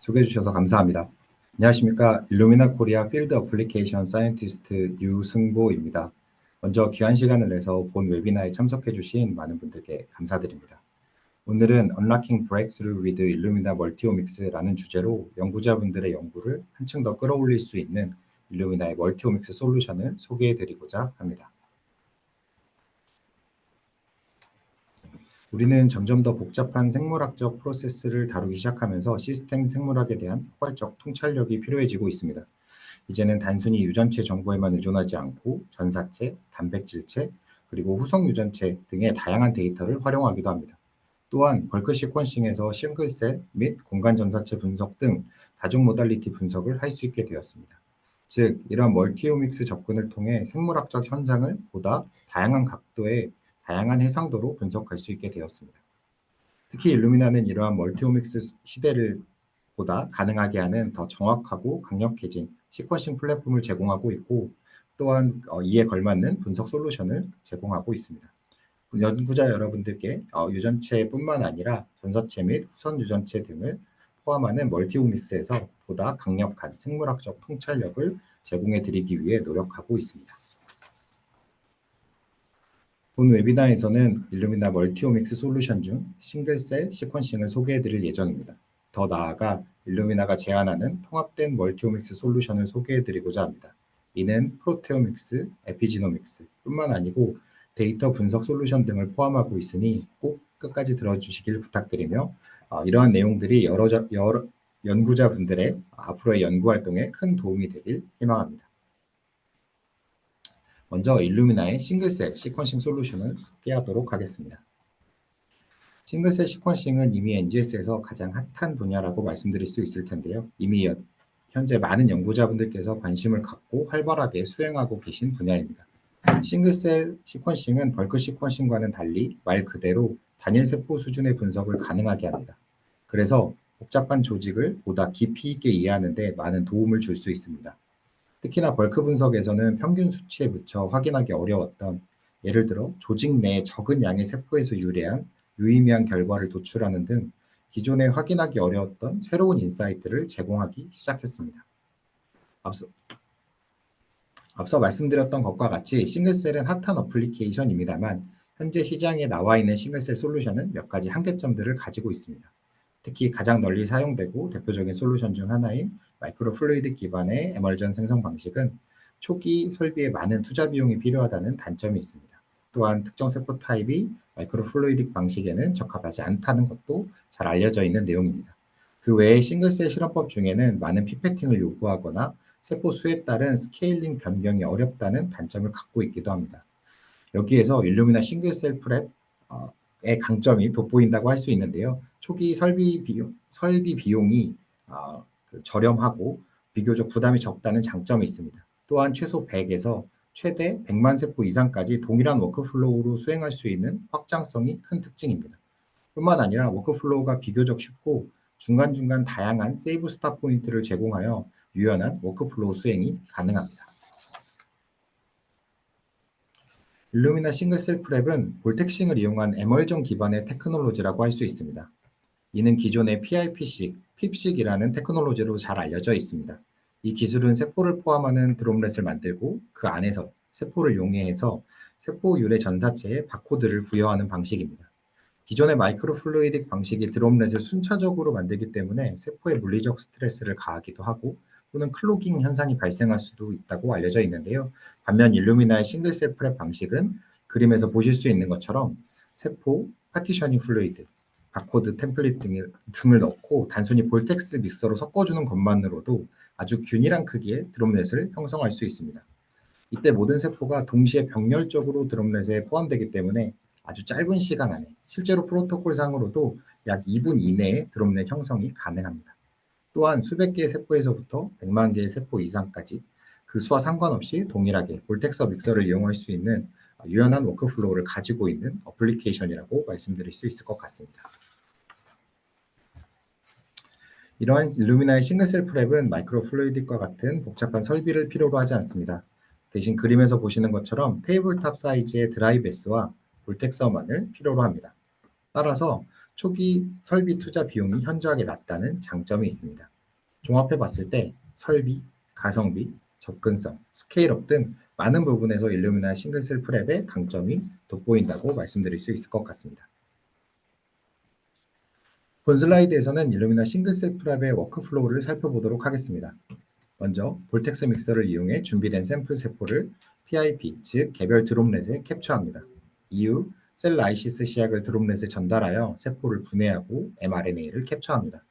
소개해 주셔서 감사합니다. 안녕하십니까. 일루미나 코리아 필드 어플리케이션 사이언티스트 유승보입니다. 먼저 귀한 시간을 내서 본 웨비나에 참석해 주신 많은 분들께 감사드립니다. 오늘은 Unlocking Breakthrough with Illumina Multiomics라는 주제로 연구자분들의 연구를 한층 더 끌어올릴 수 있는 일루미나의 멀티오믹스 솔루션을 소개해 드리고자 합니다. 우리는 점점 더 복잡한 생물학적 프로세스를 다루기 시작하면서 시스템 생물학에 대한 포괄적 통찰력이 필요해지고 있습니다. 이제는 단순히 유전체 정보에만 의존하지 않고 전사체, 단백질체, 그리고 후속 유전체 등의 다양한 데이터를 활용하기도 합니다. 또한 벌크 시퀀싱에서 싱글셀 및 공간 전사체 분석 등 다중 모달리티 분석을 할 수 있게 되었습니다. 즉, 이러한 멀티오믹스 접근을 통해 생물학적 현상을 보다 다양한 각도의 다양한 해상도로 분석할 수 있게 되었습니다. 특히 일루미나는 이러한 멀티오믹스 시대를 보다 가능하게 하는 더 정확하고 강력해진 시퀀싱 플랫폼을 제공하고 있고, 또한 이에 걸맞는 분석 솔루션을 제공하고 있습니다. 연구자 여러분들께 유전체뿐만 아니라 전사체 및 후선 유전체 등을 포함하는 멀티오믹스에서 보다 강력한 생물학적 통찰력을 제공해 드리기 위해 노력하고 있습니다. 본 웨비나에서는 일루미나 멀티오믹스 솔루션 중 싱글셀 시퀀싱을 소개해 드릴 예정입니다. 더 나아가 일루미나가 제안하는 통합된 멀티오믹스 솔루션을 소개해 드리고자 합니다. 이는 프로테오믹스, 에피지노믹스 뿐만 아니고 데이터 분석 솔루션 등을 포함하고 있으니 꼭 끝까지 들어주시길 부탁드리며 이러한 내용들이 여러 연구자분들의 앞으로의 연구 활동에 큰 도움이 되길 희망합니다. 먼저 일루미나의 싱글셀 시퀀싱 솔루션을 소개하도록 하겠습니다. 싱글셀 시퀀싱은 이미 NGS에서 가장 핫한 분야라고 말씀드릴 수 있을 텐데요. 이미 현재 많은 연구자분들께서 관심을 갖고 활발하게 수행하고 계신 분야입니다. 싱글셀 시퀀싱은 벌크 시퀀싱과는 달리 말 그대로 단일 세포 수준의 분석을 가능하게 합니다. 그래서 복잡한 조직을 보다 깊이 있게 이해하는 데 많은 도움을 줄 수 있습니다. 특히나 벌크 분석에서는 평균 수치에 붙여 확인하기 어려웠던, 예를 들어 조직 내에 적은 양의 세포에서 유래한 유의미한 결과를 도출하는 등 기존에 확인하기 어려웠던 새로운 인사이트를 제공하기 시작했습니다. 앞서 말씀드렸던 것과 같이 싱글셀은 핫한 어플리케이션입니다만 현재 시장에 나와 있는 싱글셀 솔루션은 몇 가지 한계점들을 가지고 있습니다. 특히 가장 널리 사용되고 대표적인 솔루션 중 하나인 마이크로플루이드 기반의 에멀전 생성 방식은 초기 설비에 많은 투자 비용이 필요하다는 단점이 있습니다. 또한 특정 세포 타입이 마이크로플루이딕 방식에는 적합하지 않다는 것도 잘 알려져 있는 내용입니다. 그 외에 싱글셀 실험법 중에는 많은 피페팅을 요구하거나 세포 수에 따른 스케일링 변경이 어렵다는 단점을 갖고 있기도 합니다. 여기에서 일루미나 싱글셀 프랩의 강점이 돋보인다고 할 수 있는데요. 초기 설비 비용이 저렴하고 비교적 부담이 적다는 장점이 있습니다. 또한 최소 100에서 최대 100만 세포 이상까지 동일한 워크플로우로 수행할 수 있는 확장성이 큰 특징입니다. 뿐만 아니라 워크플로우가 비교적 쉽고 중간중간 다양한 세이브 스탑 포인트를 제공하여 유연한 워크플로우 수행이 가능합니다. 일루미나 싱글셀 프랩은 볼텍싱을 이용한 에멀전 기반의 테크놀로지라고 할 수 있습니다. 이는 기존의 PIP식, 핍식이라는 테크놀로지로 잘 알려져 있습니다. 이 기술은 세포를 포함하는 드롭렛을 만들고 그 안에서 세포를 용해해서 세포 유래 전사체에 바코드를 부여하는 방식입니다. 기존의 마이크로플루이딕 방식이 드롭렛을 순차적으로 만들기 때문에 세포에 물리적 스트레스를 가하기도 하고 또는 클로깅 현상이 발생할 수도 있다고 알려져 있는데요. 반면 일루미나의 싱글셀 프랩 방식은 그림에서 보실 수 있는 것처럼 세포, 파티셔닝 플루이드, 바코드 템플릿 등을 넣고 단순히 볼텍스 믹서로 섞어주는 것만으로도 아주 균일한 크기의 드롭렛을 형성할 수 있습니다. 이때 모든 세포가 동시에 병렬적으로 드롭렛에 포함되기 때문에 아주 짧은 시간 안에 실제로 프로토콜상으로도 약 2분 이내에 드롭렛 형성이 가능합니다. 또한 수백 개의 세포에서부터 100만 개의 세포 이상까지 그 수와 상관없이 동일하게 볼텍서 믹서를 이용할 수 있는 유연한 워크플로우를 가지고 있는 어플리케이션이라고 말씀드릴 수 있을 것 같습니다. 이러한 일루미나의 싱글셀 프랩은 마이크로플루이딕과 같은 복잡한 설비를 필요로 하지 않습니다. 대신 그림에서 보시는 것처럼 테이블탑 사이즈의 드라이베스와 볼텍서만을 필요로 합니다. 따라서 초기 설비 투자 비용이 현저하게 낮다는 장점이 있습니다. 종합해 봤을 때 설비, 가성비, 접근성, 스케일업 등 많은 부분에서 일루미나 싱글셀 프랩의 강점이 돋보인다고 말씀드릴 수 있을 것 같습니다. 본 슬라이드에서는 일루미나 싱글셀 프랩의 워크플로우를 살펴보도록 하겠습니다. 먼저 볼텍스 믹서를 이용해 준비된 샘플 세포를 PIP, 즉 개별 드롭렛에 캡처합니다. 이후 셀 라이시스 시약을 드롭렛에 전달하여 세포를 분해하고 mRNA를 캡처합니다.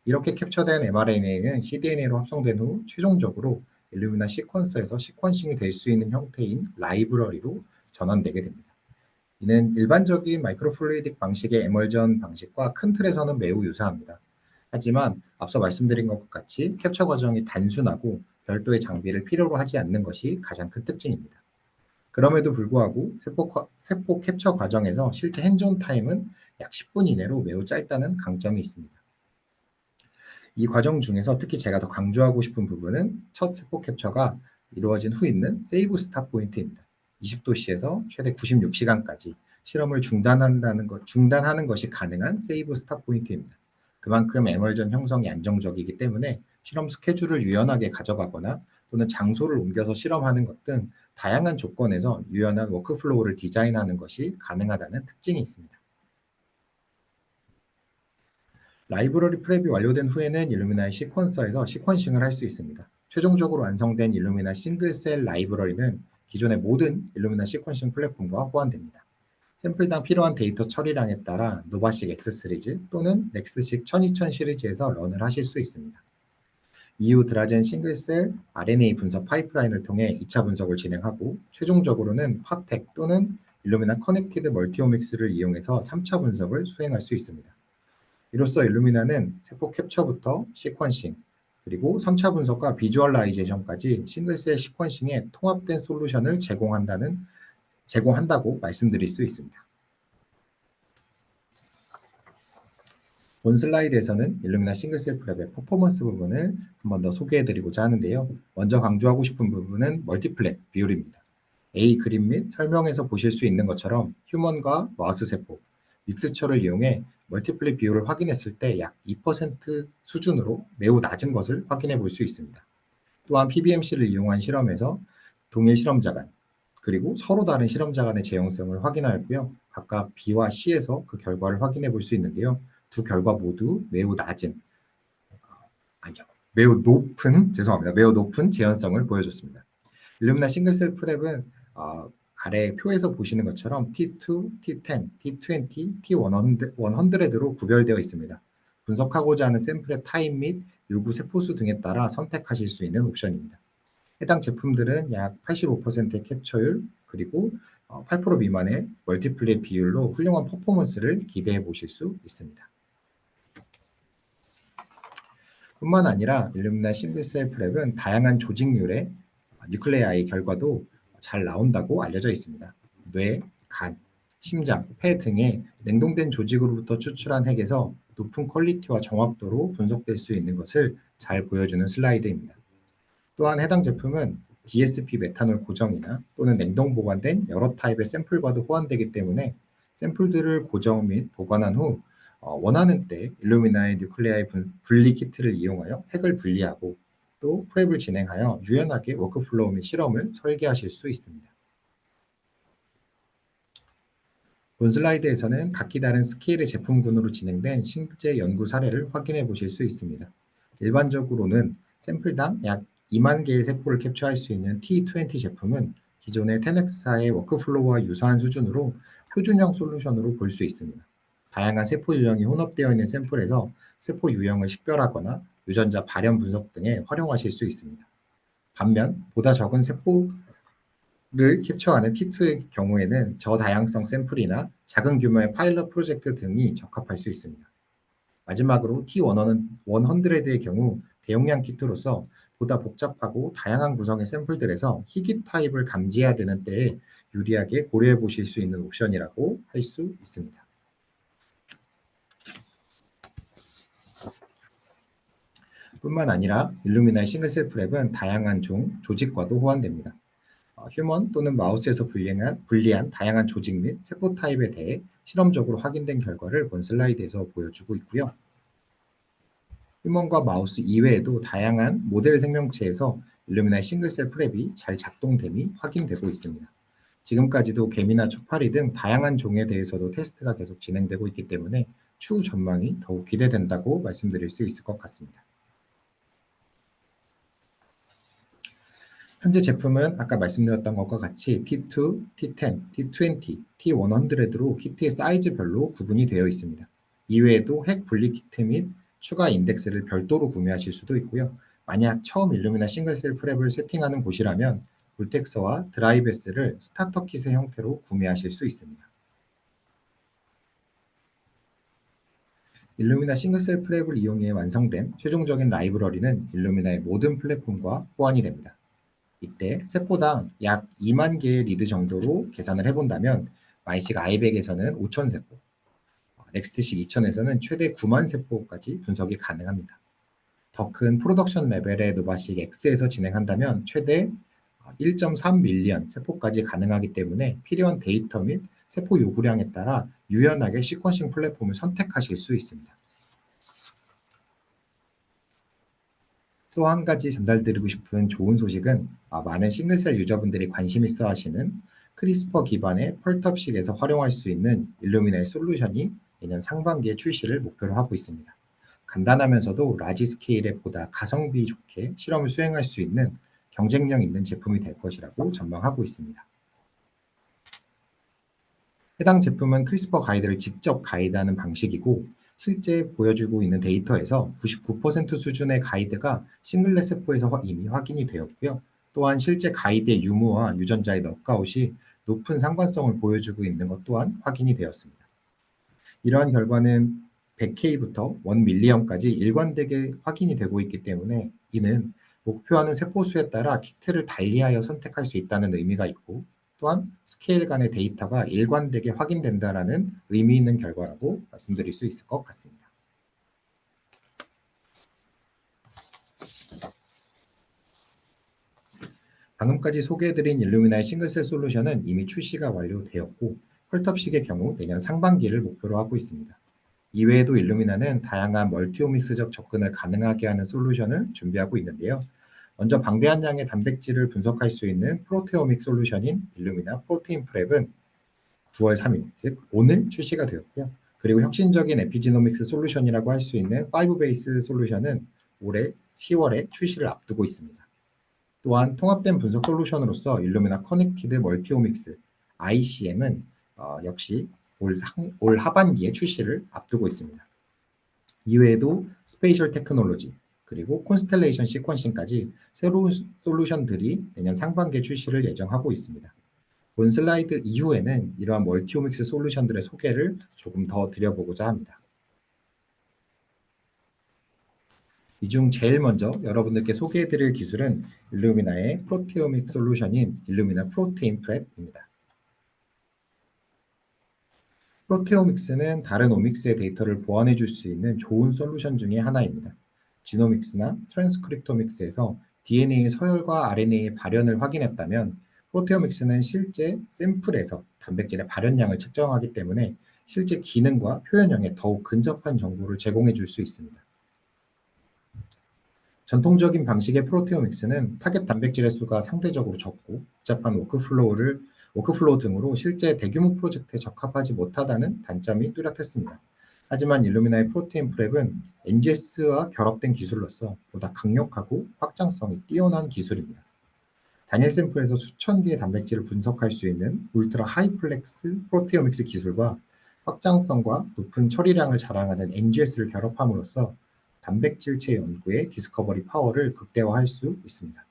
이렇게 캡처된 mRNA는 cDNA로 합성된 후 최종적으로 일루미나 시퀀서에서 시퀀싱이 될 수 있는 형태인 라이브러리로 전환되게 됩니다. 이는 일반적인 마이크로플루이딕 방식의 에멀전 방식과 큰 틀에서는 매우 유사합니다. 하지만 앞서 말씀드린 것과 같이 캡처 과정이 단순하고 별도의 장비를 필요로 하지 않는 것이 가장 큰 특징입니다. 그럼에도 불구하고 세포 캡처 과정에서 실제 핸즈온 타임은 약 10분 이내로 매우 짧다는 강점이 있습니다. 이 과정 중에서 특히 제가 더 강조하고 싶은 부분은 첫 세포 캡처가 이루어진 후 있는 세이브 스탑 포인트입니다. 20도씨에서 최대 96시간까지 실험을 중단하는 것이 가능한 세이브 스탑 포인트입니다. 그만큼 에멀전 형성이 안정적이기 때문에 실험 스케줄을 유연하게 가져가거나 또는 장소를 옮겨서 실험하는 것 등 다양한 조건에서 유연한 워크플로우를 디자인하는 것이 가능하다는 특징이 있습니다. 라이브러리 프랩이 완료된 후에는 일루미나의 시퀀서에서 시퀀싱을 할 수 있습니다. 최종적으로 완성된 일루미나 싱글셀 라이브러리는 기존의 모든 일루미나 시퀀싱 플랫폼과 호환됩니다. 샘플당 필요한 데이터 처리량에 따라 노바식 X 시리즈 또는 넥스트식 1200 시리즈에서 런을 하실 수 있습니다. 이후 드라젠 싱글셀 RNA 분석 파이프라인을 통해 2차 분석을 진행하고 최종적으로는 파텍 또는 일루미나 커넥티드 멀티오믹스를 이용해서 3차 분석을 수행할 수 있습니다. 이로써 일루미나는 세포 캡처부터 시퀀싱, 그리고 3차 분석과 비주얼라이제이션까지 싱글셀 시퀀싱의 통합된 솔루션을 제공한다고 말씀드릴 수 있습니다. 본 슬라이드에서는 일루미나 싱글셀 프랩의 퍼포먼스 부분을 한 번 더 소개해드리고자 하는데요. 먼저 강조하고 싶은 부분은 멀티플렛 비율입니다. A 그림 및 설명에서 보실 수 있는 것처럼 휴먼과 마우스 세포, 믹스처를 이용해 멀티플릿 비율을 확인했을 때 약 2% 수준으로 매우 낮은 것을 확인해 볼 수 있습니다. 또한 PBMC를 이용한 실험에서 동일 실험자 간, 그리고 서로 다른 실험자 간의 제형성을 확인하였고요. 각각 B와 C에서 그 결과를 확인해 볼 수 있는데요. 두 결과 모두 매우 높은 재현성을 보여줬습니다. 일루미나 싱글셀 프랩은 아래 표에서 보시는 것처럼 T2, T10, T20, T100로 구별되어 있습니다. 분석하고자 하는 샘플의 타입 및 요구 세포수 등에 따라 선택하실 수 있는 옵션입니다. 해당 제품들은 약 85%의 캡처율 그리고 8% 미만의 멀티플릿 비율로 훌륭한 퍼포먼스를 기대해 보실 수 있습니다. 뿐만 아니라 일루미나 싱글셀 프랩은 다양한 조직률의 뉴클레아의 결과도 잘 나온다고 알려져 있습니다. 뇌, 간, 심장, 폐 등의 냉동된 조직으로부터 추출한 핵에서 높은 퀄리티와 정확도로 분석될 수 있는 것을 잘 보여주는 슬라이드입니다. 또한 해당 제품은 DSP 메탄올 고정이나 또는 냉동 보관된 여러 타입의 샘플과도 호환되기 때문에 샘플들을 고정 및 보관한 후 원하는 때 일루미나의 뉴클레아의 분리 키트를 이용하여 핵을 분리하고 또 프랩을 진행하여 유연하게 워크플로우 및 실험을 설계하실 수 있습니다. 본 슬라이드에서는 각기 다른 스케일의 제품군으로 진행된 실제 연구 사례를 확인해 보실 수 있습니다. 일반적으로는 샘플당 약 2만 개의 세포를 캡처할 수 있는 T20 제품은 기존의 10X사의 워크플로우와 유사한 수준으로 표준형 솔루션으로 볼 수 있습니다. 다양한 세포 유형이 혼합되어 있는 샘플에서 세포 유형을 식별하거나 유전자 발현 분석 등에 활용하실 수 있습니다. 반면 보다 적은 세포를 캡처하는 T2의 경우에는 저다양성 샘플이나 작은 규모의 파일럿 프로젝트 등이 적합할 수 있습니다. 마지막으로 T100의 경우 대용량 키트로서 보다 복잡하고 다양한 구성의 샘플들에서 희귀 타입을 감지해야 되는 때에 유리하게 고려해 보실 수 있는 옵션이라고 할 수 있습니다. 뿐만 아니라 일루미나의 싱글셀 프랩은 다양한 조직과도 호환됩니다. 휴먼 또는 마우스에서 분리한 다양한 조직 및 세포 타입에 대해 실험적으로 확인된 결과를 본 슬라이드에서 보여주고 있고요. 휴먼과 마우스 이외에도 다양한 모델 생명체에서 일루미나의 싱글셀 프랩이 잘 작동됨이 확인되고 있습니다. 지금까지도 개미나 초파리 등 다양한 종에 대해서도 테스트가 계속 진행되고 있기 때문에 추후 전망이 더욱 기대된다고 말씀드릴 수 있을 것 같습니다. 현재 제품은 아까 말씀드렸던 것과 같이 T2, T10, T20, T100로 키트의 사이즈별로 구분이 되어 있습니다. 이외에도 핵 분리 키트 및 추가 인덱스를 별도로 구매하실 수도 있고요. 만약 처음 일루미나 싱글셀 프랩을 세팅하는 곳이라면 볼텍서와 드라이베스를 스타터 킷의 형태로 구매하실 수 있습니다. 일루미나 싱글셀 프랩을 이용해 완성된 최종적인 라이브러리는 일루미나의 모든 플랫폼과 호환이 됩니다. 이때 세포당 약 2만 개의 리드 정도로 계산을 해본다면 마이식 i100에서는 5천 세포, 넥스트식 2000에서는 최대 9만 세포까지 분석이 가능합니다. 더 큰 프로덕션 레벨의 노바식 X에서 진행한다면 최대 1.3밀리언 세포까지 가능하기 때문에 필요한 데이터 및 세포 요구량에 따라 유연하게 시퀀싱 플랫폼을 선택하실 수 있습니다. 또 한 가지 전달드리고 싶은 좋은 소식은 많은 싱글셀 유저분들이 관심 있어 하시는 크리스퍼 기반의 펄텁식에서 활용할 수 있는 일루미나의 솔루션이 내년 상반기에 출시를 목표로 하고 있습니다. 간단하면서도 라지 스케일에 보다 가성비 좋게 실험을 수행할 수 있는 경쟁력 있는 제품이 될 것이라고 전망하고 있습니다. 해당 제품은 크리스퍼 가이드를 직접 가이드하는 방식이고 실제 보여주고 있는 데이터에서 99% 수준의 가이드가 싱글렛 세포에서 이미 확인이 되었고요. 또한 실제 가이드의 유무와 유전자의 넉아웃이 높은 상관성을 보여주고 있는 것 또한 확인이 되었습니다. 이러한 결과는 100K부터 1밀리언까지 일관되게 확인이 되고 있기 때문에 이는 목표하는 세포 수에 따라 키트를 달리하여 선택할 수 있다는 의미가 있고 또한 스케일 간의 데이터가 일관되게 확인된다라는 의미 있는 결과라고 말씀드릴 수 있을 것 같습니다. 방금까지 소개해드린 일루미나의 싱글셀 솔루션은 이미 출시가 완료되었고 펄텁식의 경우 내년 상반기를 목표로 하고 있습니다. 이외에도 일루미나는 다양한 멀티오믹스적 접근을 가능하게 하는 솔루션을 준비하고 있는데요. 먼저 방대한 양의 단백질을 분석할 수 있는 프로테오믹 솔루션인 일루미나 프로테인 프랩은 9월 3일, 즉 오늘 출시가 되었고요. 그리고 혁신적인 에피지노믹스 솔루션이라고 할 수 있는 5베이스 솔루션은 올해 10월에 출시를 앞두고 있습니다. 또한 통합된 분석 솔루션으로서 일루미나 커넥티드 멀티오믹스 ICM은 역시 올 하반기에 출시를 앞두고 있습니다. 이외에도 스페이셜 테크놀로지 그리고 콘스텔레이션 시퀀싱까지 새로운 솔루션들이 내년 상반기에 출시를 예정하고 있습니다. 본 슬라이드 이후에는 이러한 멀티오믹스 솔루션들의 소개를 조금 더 드려보고자 합니다. 이 중 제일 먼저 여러분들께 소개해드릴 기술은 일루미나의 프로테오믹 솔루션인 일루미나 프로테인 프랩입니다. 프로테오믹스는 다른 오믹스의 데이터를 보완해 줄 수 있는 좋은 솔루션 중의 하나입니다. 지노믹스나 트랜스크립토믹스에서 DNA의 서열과 RNA의 발현을 확인했다면 프로테오믹스는 실제 샘플에서 단백질의 발현량을 측정하기 때문에 실제 기능과 표현형에 더욱 근접한 정보를 제공해 줄 수 있습니다. 전통적인 방식의 프로테오믹스는 타겟 단백질의 수가 상대적으로 적고 복잡한 워크플로우 등으로 실제 대규모 프로젝트에 적합하지 못하다는 단점이 뚜렷했습니다. 하지만 일루미나의 프로테인 프랩은 NGS와 결합된 기술로서 보다 강력하고 확장성이 뛰어난 기술입니다. 단일 샘플에서 수천 개의 단백질을 분석할 수 있는 울트라 하이플렉스 프로테오믹스 기술과 확장성과 높은 처리량을 자랑하는 NGS를 결합함으로써 단백질체 연구의 디스커버리 파워를 극대화할 수 있습니다.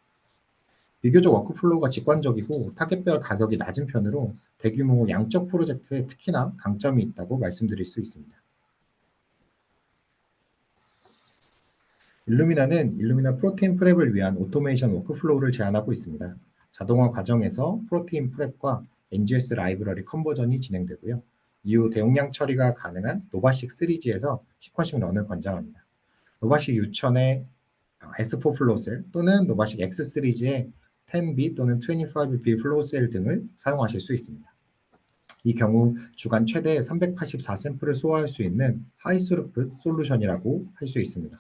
비교적 워크플로우가 직관적이고 타겟별 가격이 낮은 편으로 대규모 양적 프로젝트에 특히나 강점이 있다고 말씀드릴 수 있습니다. 일루미나는 일루미나 프로테인 프랩을 위한 오토메이션 워크플로우를 제안하고 있습니다. 자동화 과정에서 프로테인 프랩과 NGS 라이브러리 컨버전이 진행되고요. 이후 대용량 처리가 가능한 노바식 3G에서 시퀀싱 런을 권장합니다. 노바식 6000의 S4 플로우셀 또는 노바식 X3G의 10B 또는 25B 플로우셀 등을 사용하실 수 있습니다. 이 경우 주간 최대 384샘플을 소화할 수 있는 하이스루풋 솔루션이라고 할 수 있습니다.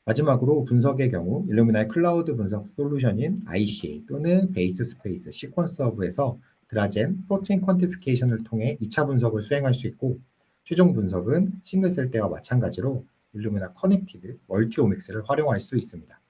마지막으로 분석의 경우 일루미나의 클라우드 분석 솔루션인 ICA 또는 베이스 스페이스 시퀀스 허브에서 드라젠 프로테인 퀀티피케이션을 통해 2차 분석을 수행할 수 있고 최종 분석은 싱글셀 때와 마찬가지로 일루미나 커넥티드 멀티오믹스를 활용할 수 있습니다.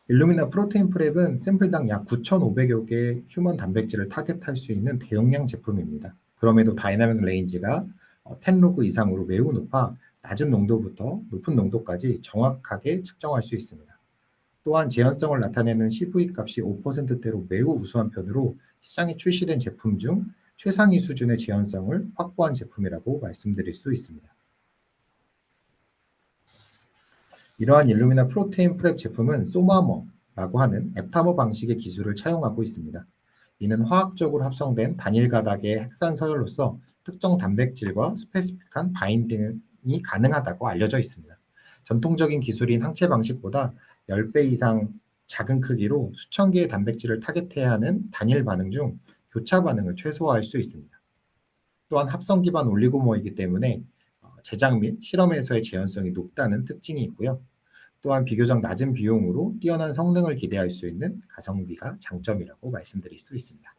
일루미나 프로테인 프랩은 샘플당 약 9,500여 개의 휴먼 단백질을 타겟할 수 있는 대용량 제품입니다. 그럼에도 다이나믹 레인지가 10로그 이상으로 매우 높아 낮은 농도부터 높은 농도까지 정확하게 측정할 수 있습니다. 또한 재현성을 나타내는 CV 값이 5%대로 매우 우수한 편으로 시장에 출시된 제품 중 최상위 수준의 재현성을 확보한 제품이라고 말씀드릴 수 있습니다. 이러한 일루미나 프로테인 프랩 제품은 소마머라고 하는 앱타머 방식의 기술을 차용하고 있습니다. 이는 화학적으로 합성된 단일 가닥의 핵산 서열로서 특정 단백질과 스페시픽한 바인딩이 가능하다고 알려져 있습니다. 전통적인 기술인 항체 방식보다 10배 이상 작은 크기로 수천 개의 단백질을 타겟해야 하는 단일 반응 중 교차 반응을 최소화할 수 있습니다. 또한 합성 기반 올리고모이기 때문에 제작 및 실험에서의 재현성이 높다는 특징이 있고요. 또한 비교적 낮은 비용으로 뛰어난 성능을 기대할 수 있는 가성비가 장점이라고 말씀드릴 수 있습니다.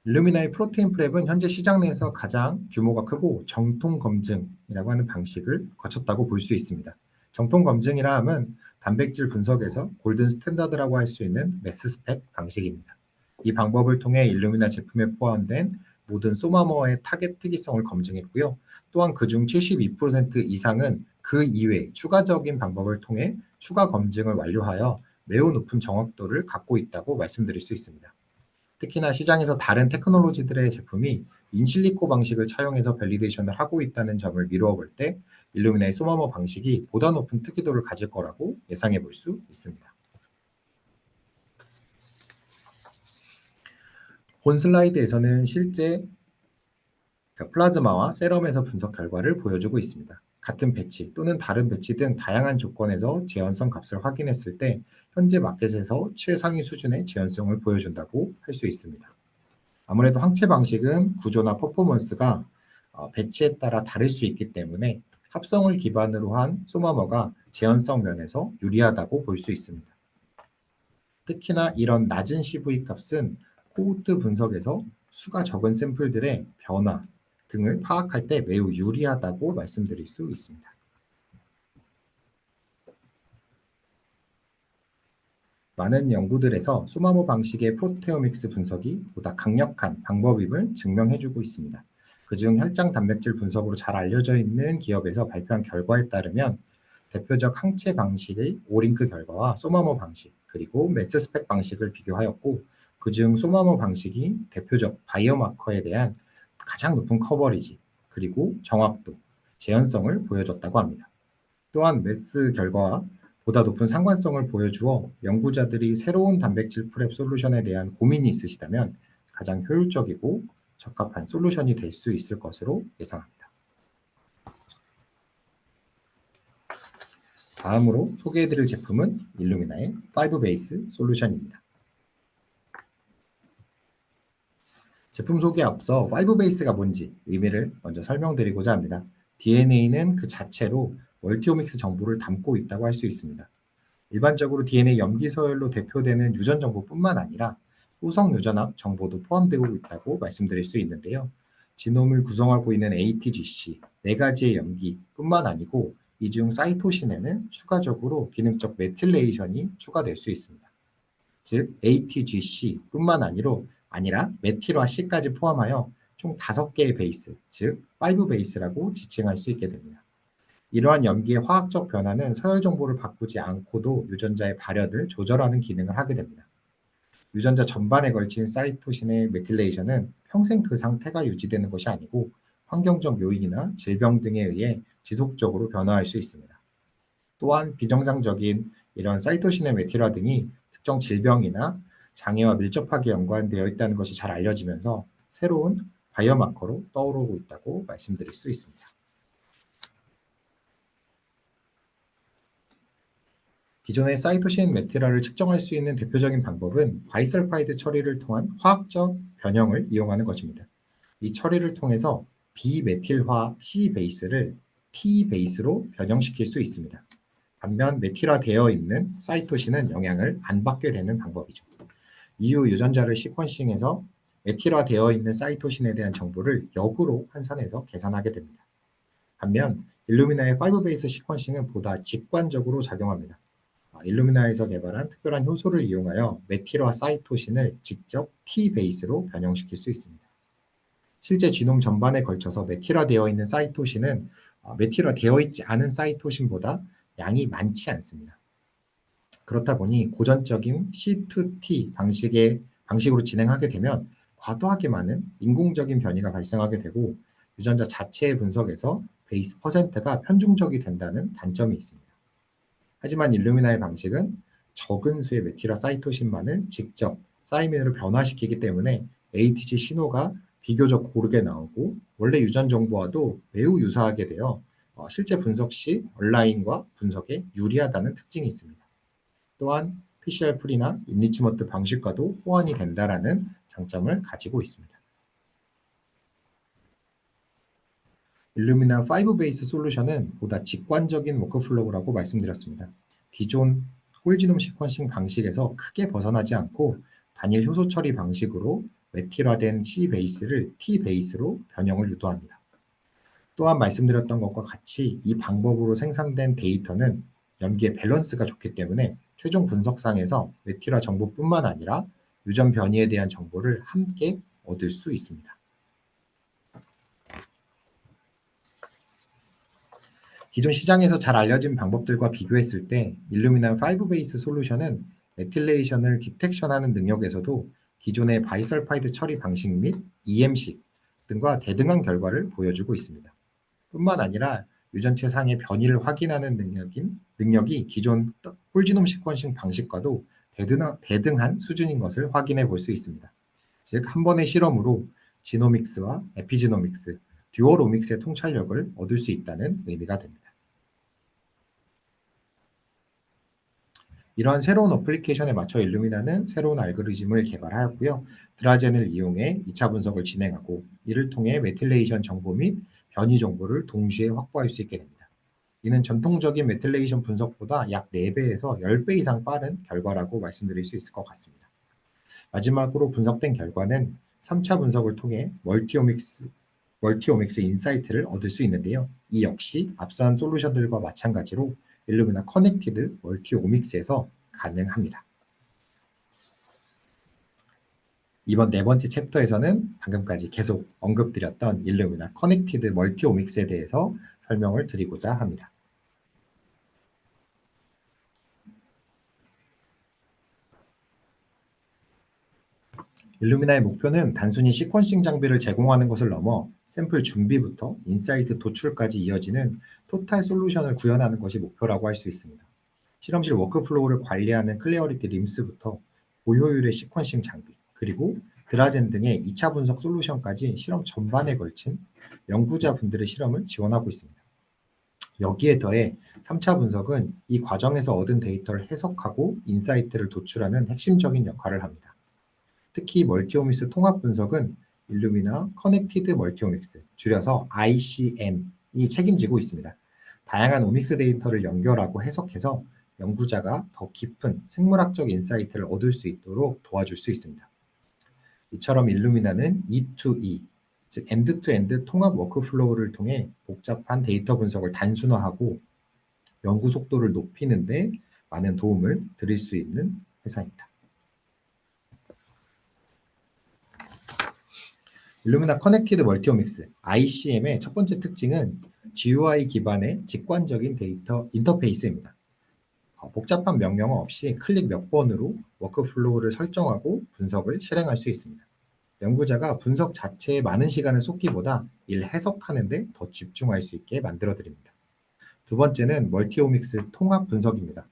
일루미나의 프로테인 프랩은 현재 시장 내에서 가장 규모가 크고 정통 검증이라고 하는 방식을 거쳤다고 볼 수 있습니다. 정통 검증이라 함은 단백질 분석에서 골든 스탠다드라고 할 수 있는 매스 스펙 방식입니다. 이 방법을 통해 일루미나 제품에 포함된 모든 소마머의 타겟 특이성을 검증했고요. 또한 그중 72% 이상은 그 이외 추가적인 방법을 통해 추가 검증을 완료하여 매우 높은 정확도를 갖고 있다고 말씀드릴 수 있습니다. 특히나 시장에서 다른 테크놀로지들의 제품이 인실리코 방식을 차용해서 밸리데이션을 하고 있다는 점을 미루어 볼 때 일루미나의 소마머 방식이 보다 높은 특이도를 가질 거라고 예상해 볼 수 있습니다. 본 슬라이드에서는 실제 플라즈마와 세럼에서 분석 결과를 보여주고 있습니다. 같은 배치 또는 다른 배치 등 다양한 조건에서 재현성 값을 확인했을 때 현재 마켓에서 최상위 수준의 재현성을 보여준다고 할 수 있습니다. 아무래도 항체 방식은 구조나 퍼포먼스가 배치에 따라 다를 수 있기 때문에 합성을 기반으로 한 소마머가 재현성 면에서 유리하다고 볼 수 있습니다. 특히나 이런 낮은 CV 값은 코호트 분석에서 수가 적은 샘플들의 변화 등을 파악할 때 매우 유리하다고 말씀드릴 수 있습니다. 많은 연구들에서 소마모 방식의 프로테오믹스 분석이 보다 강력한 방법임을 증명해주고 있습니다. 그중 혈장 단백질 분석으로 잘 알려져 있는 기업에서 발표한 결과에 따르면 대표적 항체 방식의 오링크 결과와 소마모 방식 그리고 매스스펙 방식을 비교하였고 그중 소마모 방식이 대표적 바이오마커에 대한 가장 높은 커버리지 그리고 정확도, 재현성을 보여줬다고 합니다. 또한 매스 결과와 보다 높은 상관성을 보여주어 연구자들이 새로운 단백질 프랩 솔루션에 대한 고민이 있으시다면 가장 효율적이고 적합한 솔루션이 될 수 있을 것으로 예상합니다. 다음으로 소개해드릴 제품은 일루미나의 5베이스 솔루션입니다. 제품 소개에 앞서 5베이스가 뭔지 의미를 먼저 설명드리고자 합니다. DNA는 그 자체로 멀티오믹스 정보를 담고 있다고 할 수 있습니다. 일반적으로 DNA 염기 서열로 대표되는 유전 정보뿐만 아니라 후성 유전합 정보도 포함되고 있다고 말씀드릴 수 있는데요. 지놈을 구성하고 있는 ATGC, 네 가지의 염기뿐만 아니고 이 중 사이토신에는 추가적으로 기능적 메틸레이션이 추가될 수 있습니다. 즉 ATGC뿐만 아니라 메틸화 C까지 포함하여 총 5개의 베이스, 즉 5베이스라고 지칭할 수 있게 됩니다. 이러한 염기의 화학적 변화는 서열 정보를 바꾸지 않고도 유전자의 발현을 조절하는 기능을 하게 됩니다. 유전자 전반에 걸친 사이토신의 메틸레이션은 평생 그 상태가 유지되는 것이 아니고 환경적 요인이나 질병 등에 의해 지속적으로 변화할 수 있습니다. 또한 비정상적인 이런 사이토신의 메틸화 등이 특정 질병이나 장애와 밀접하게 연관되어 있다는 것이 잘 알려지면서 새로운 바이오마커로 떠오르고 있다고 말씀드릴 수 있습니다. 기존의 사이토신 메틸화를 측정할 수 있는 대표적인 방법은 바이설파이드 처리를 통한 화학적 변형을 이용하는 것입니다. 이 처리를 통해서 비메틸화 C 베이스를 T 베이스로 변형시킬 수 있습니다. 반면 메틸화되어 있는 사이토신은 영향을 안 받게 되는 방법이죠. 이후 유전자를 시퀀싱해서 메틸화되어 있는 사이토신에 대한 정보를 역으로 환산해서 계산하게 됩니다. 반면 일루미나의 5 베이스 시퀀싱은 보다 직관적으로 작용합니다. 일루미나에서 개발한 특별한 효소를 이용하여 메틸화 사이토신을 직접 T 베이스로 변형시킬 수 있습니다. 실제 지놈 전반에 걸쳐서 메틸화되어 있는 사이토신은 메틸화되어 있지 않은 사이토신보다 양이 많지 않습니다. 그렇다 보니 고전적인 C2T 방식으로 진행하게 되면 과도하게 많은 인공적인 변이가 발생하게 되고 유전자 자체의 분석에서 베이스 퍼센트가 편중적이 된다는 단점이 있습니다. 하지만 일루미나의 방식은 적은 수의 메틸화 사이토신만을 직접 사이민으로 변화시키기 때문에 ATG 신호가 비교적 고르게 나오고 원래 유전 정보와도 매우 유사하게 되어 실제 분석 시 온라인과 분석에 유리하다는 특징이 있습니다. 또한 PCR-프리나 인리치먼트 방식과도 호환이 된다는 장점을 가지고 있습니다. 일루미나 5 베이스 솔루션은 보다 직관적인 워크플로우라고 말씀드렸습니다. 기존 홀지놈 시퀀싱 방식에서 크게 벗어나지 않고 단일 효소 처리 방식으로 메틸화된 C 베이스를 T 베이스로 변형을 유도합니다. 또한 말씀드렸던 것과 같이 이 방법으로 생산된 데이터는 염기의 밸런스가 좋기 때문에 최종 분석상에서 메틸화 정보뿐만 아니라 유전 변이에 대한 정보를 함께 얻을 수 있습니다. 기존 시장에서 잘 알려진 방법들과 비교했을 때 일루미나 5 베이스 솔루션은 메틸레이션을 디텍션하는 능력에서도 기존의 바이설파이드 처리 방식 및 EM식 등과 대등한 결과를 보여주고 있습니다. 뿐만 아니라 유전체 상의 변이를 확인하는 능력이 기존 홀지놈 시퀀싱 방식과도 대등한 수준인 것을 확인해 볼 수 있습니다. 즉, 한 번의 실험으로 지노믹스와 에피지노믹스, 듀얼오믹스의 통찰력을 얻을 수 있다는 의미가 됩니다. 이러한 새로운 어플리케이션에 맞춰 일루미나는 새로운 알고리즘을 개발하였고요. 드라젠을 이용해 2차 분석을 진행하고 이를 통해 메틸레이션 정보 및 변이 정보를 동시에 확보할 수 있게 됩니다. 이는 전통적인 메틸레이션 분석보다 약 4배에서 10배 이상 빠른 결과라고 말씀드릴 수 있을 것 같습니다. 마지막으로 분석된 결과는 3차 분석을 통해 멀티오믹스 인사이트를 얻을 수 있는데요. 이 역시 앞선 솔루션들과 마찬가지로 일루미나 커넥티드 멀티오믹스에서 가능합니다. 이번 네 번째 챕터에서는 방금까지 계속 언급드렸던 일루미나 커넥티드 멀티오믹스에 대해서 설명을 드리고자 합니다. 일루미나의 목표는 단순히 시퀀싱 장비를 제공하는 것을 넘어 샘플 준비부터 인사이트 도출까지 이어지는 토탈 솔루션을 구현하는 것이 목표라고 할 수 있습니다. 실험실 워크플로우를 관리하는 클레어리티 림스부터 고효율의 시퀀싱 장비, 그리고 드라젠 등의 2차 분석 솔루션까지 실험 전반에 걸친 연구자분들의 실험을 지원하고 있습니다. 여기에 더해 3차 분석은 이 과정에서 얻은 데이터를 해석하고 인사이트를 도출하는 핵심적인 역할을 합니다. 특히 멀티오믹스 통합 분석은 일루미나 커넥티드 멀티오믹스, 줄여서 ICM이 책임지고 있습니다. 다양한 오믹스 데이터를 연결하고 해석해서 연구자가 더 깊은 생물학적 인사이트를 얻을 수 있도록 도와줄 수 있습니다. 이처럼 일루미나는 E2E, 즉 엔드-투-엔드 통합 워크플로우를 통해 복잡한 데이터 분석을 단순화하고 연구 속도를 높이는 데 많은 도움을 드릴 수 있는 회사입니다. 일루미나 커넥티드 멀티오믹스, ICM의 첫 번째 특징은 GUI 기반의 직관적인 데이터 인터페이스입니다. 복잡한 명령어 없이 클릭 몇 번으로 워크플로우를 설정하고 분석을 실행할 수 있습니다. 연구자가 분석 자체에 많은 시간을 쏟기보다 일 해석하는 데 더 집중할 수 있게 만들어드립니다. 두 번째는 멀티오믹스 통합 분석입니다.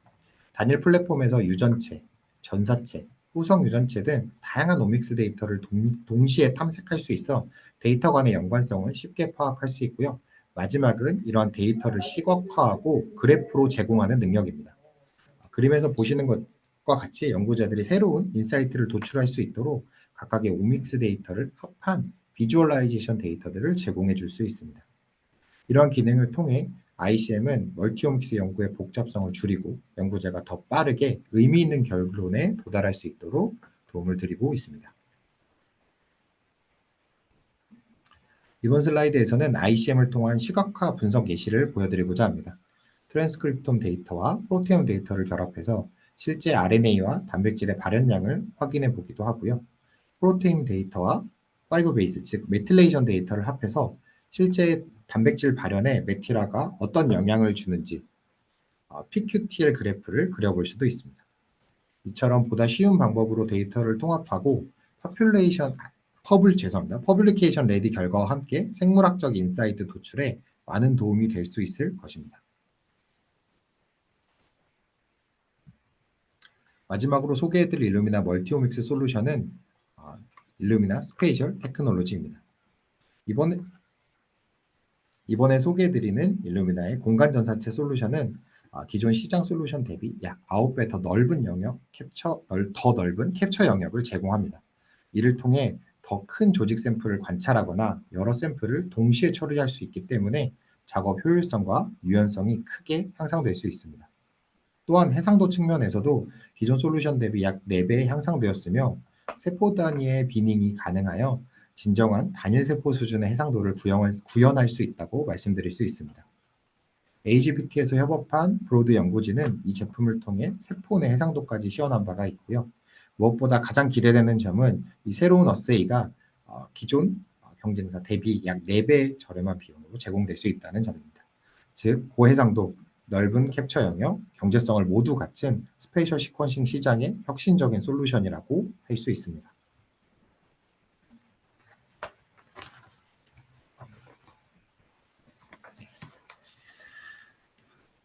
단일 플랫폼에서 유전체, 전사체, 후성 유전체 등 다양한 오믹스 데이터를 동시에 탐색할 수 있어 데이터 간의 연관성을 쉽게 파악할 수 있고요. 마지막은 이러한 데이터를 시각화하고 그래프로 제공하는 능력입니다. 그림에서 보시는 것과 같이 연구자들이 새로운 인사이트를 도출할 수 있도록 각각의 오믹스 데이터를 합한 비주얼라이제이션 데이터들을 제공해 줄 수 있습니다. 이러한 기능을 통해 ICM은 멀티오믹스 연구의 복잡성을 줄이고 연구자가 더 빠르게 의미 있는 결론에 도달할 수 있도록 도움을 드리고 있습니다. 이번 슬라이드에서는 ICM을 통한 시각화 분석 예시를 보여드리고자 합니다. 트랜스크립톰 데이터와 프로테옴 데이터를 결합해서 실제 RNA와 단백질의 발현량을 확인해 보기도 하고요. 프로테인 데이터와 파이브 베이스, 즉 메틸레이션 데이터를 합해서 실제 단백질 발현에 메티라가 어떤 영향을 주는지 PQTL 그래프를 그려볼 수도 있습니다. 이처럼 보다 쉬운 방법으로 데이터를 통합하고 퍼블리케이션 레디 결과와 함께 생물학적 인사이트 도출에 많은 도움이 될 수 있을 것입니다. 마지막으로 소개해드릴 일루미나 멀티오믹스 솔루션은 일루미나 스페이셜 테크놀로지입니다. 이번에 소개해드리는 일루미나의 공간 전사체 솔루션은 기존 시장 솔루션 대비 약 9배 더 넓은 캡처 영역을 제공합니다. 이를 통해 더 큰 조직 샘플을 관찰하거나 여러 샘플을 동시에 처리할 수 있기 때문에 작업 효율성과 유연성이 크게 향상될 수 있습니다. 또한 해상도 측면에서도 기존 솔루션 대비 약 4배 향상되었으며 세포 단위의 비닝이 가능하여 진정한 단일 세포 수준의 해상도를 구현할 수 있다고 말씀드릴 수 있습니다. AGBT에서 협업한 브로드 연구진은 이 제품을 통해 세포 내 해상도까지 시연한 바가 있고요. 무엇보다 가장 기대되는 점은 이 새로운 어세이가 기존 경쟁사 대비 약 4배 저렴한 비용으로 제공될 수 있다는 점입니다. 즉, 고해상도, 넓은 캡처 영역, 경제성을 모두 갖춘 스페이셜 시퀀싱 시장의 혁신적인 솔루션이라고 할 수 있습니다.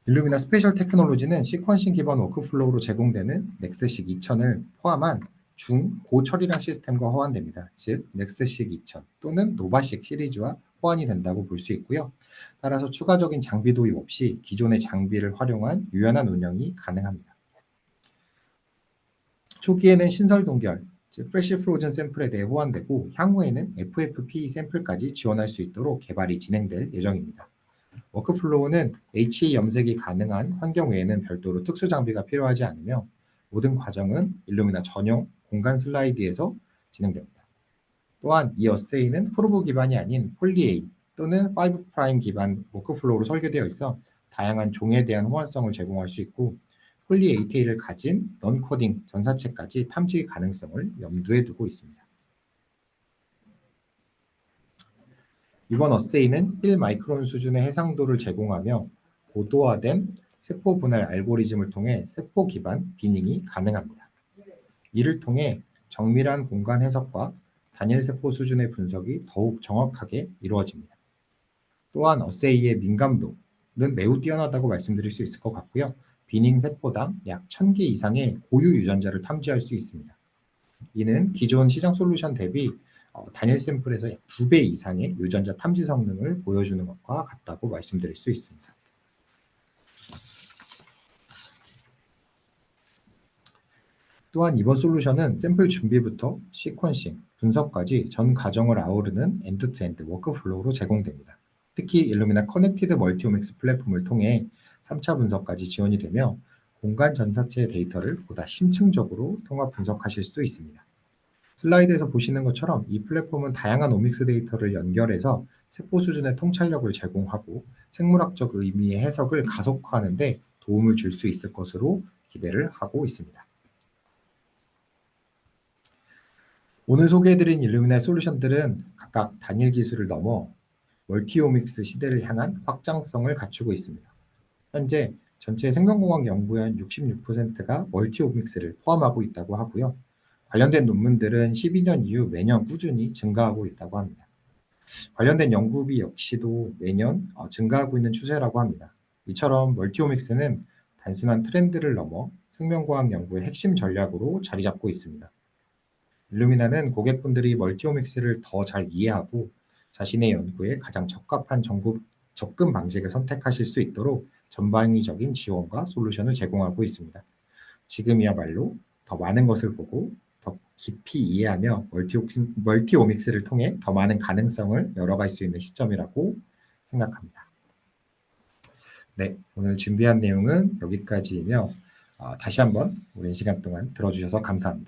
일루미나 스페이셜 테크놀로지는 시퀀싱 기반 워크플로우로 제공되는 넥스트식 2000을 포함한 중, 고처리량 시스템과 호환됩니다. 즉, 넥스트식 2000 또는 노바식 시리즈와 호환이 된다고 볼 수 있고요. 따라서 추가적인 장비 도입 없이 기존의 장비를 활용한 유연한 운영이 가능합니다. 초기에는 신설 동결, 즉 프레시 프로즌 샘플에 대해 호환되고 향후에는 FFPE 샘플까지 지원할 수 있도록 개발이 진행될 예정입니다. 워크플로우는 HE 염색이 가능한 환경 외에는 별도로 특수 장비가 필요하지 않으며 모든 과정은 일루미나 전용 공간 슬라이드에서 진행됩니다. 또한 이 어세이는 프로브 기반이 아닌 폴리-A 또는 5' 기반 워크플로우로 설계되어 있어 다양한 종에 대한 호환성을 제공할 수 있고 폴리-ATA를 가진 넌코딩 전사체까지 탐지 가능성을 염두에 두고 있습니다. 이번 어세이는 1마이크론 수준의 해상도를 제공하며 고도화된 세포 분할 알고리즘을 통해 세포 기반 비닝이 가능합니다. 이를 통해 정밀한 공간 해석과 단일 세포 수준의 분석이 더욱 정확하게 이루어집니다. 또한 어세이의 민감도는 매우 뛰어나다고 말씀드릴 수 있을 것 같고요. 비닝 세포당 약 1000개 이상의 고유 유전자를 탐지할 수 있습니다. 이는 기존 시장 솔루션 대비 단일 샘플에서 약 2배 이상의 유전자 탐지 성능을 보여주는 것과 같다고 말씀드릴 수 있습니다. 또한 이번 솔루션은 샘플 준비부터 시퀀싱, 분석까지 전 과정을 아우르는 엔드-투-엔드 워크플로우로 제공됩니다. 특히 일루미나 커넥티드 멀티오믹스 플랫폼을 통해 3차 분석까지 지원이 되며 공간 전사체의 데이터를 보다 심층적으로 통합 분석하실 수 있습니다. 슬라이드에서 보시는 것처럼 이 플랫폼은 다양한 오믹스 데이터를 연결해서 세포 수준의 통찰력을 제공하고 생물학적 의미의 해석을 가속화하는 데 도움을 줄 수 있을 것으로 기대를 하고 있습니다. 오늘 소개해드린 일루미나 솔루션들은 각각 단일 기술을 넘어 멀티오믹스 시대를 향한 확장성을 갖추고 있습니다. 현재 전체 생명공학 연구의 한 66%가 멀티오믹스를 포함하고 있다고 하고요. 관련된 논문들은 12년 이후 매년 꾸준히 증가하고 있다고 합니다. 관련된 연구비 역시도 매년 증가하고 있는 추세라고 합니다. 이처럼 멀티오믹스는 단순한 트렌드를 넘어 생명과학 연구의 핵심 전략으로 자리 잡고 있습니다. 일루미나는 고객분들이 멀티오믹스를 더 잘 이해하고 자신의 연구에 가장 적합한 접근 방식을 선택하실 수 있도록 전방위적인 지원과 솔루션을 제공하고 있습니다. 지금이야말로 더 많은 것을 보고 더 더 깊이 이해하며 멀티오믹스를 통해 더 많은 가능성을 열어갈 수 있는 시점이라고 생각합니다. 네, 오늘 준비한 내용은 여기까지이며 다시 한번 오랜 시간 동안 들어주셔서 감사합니다.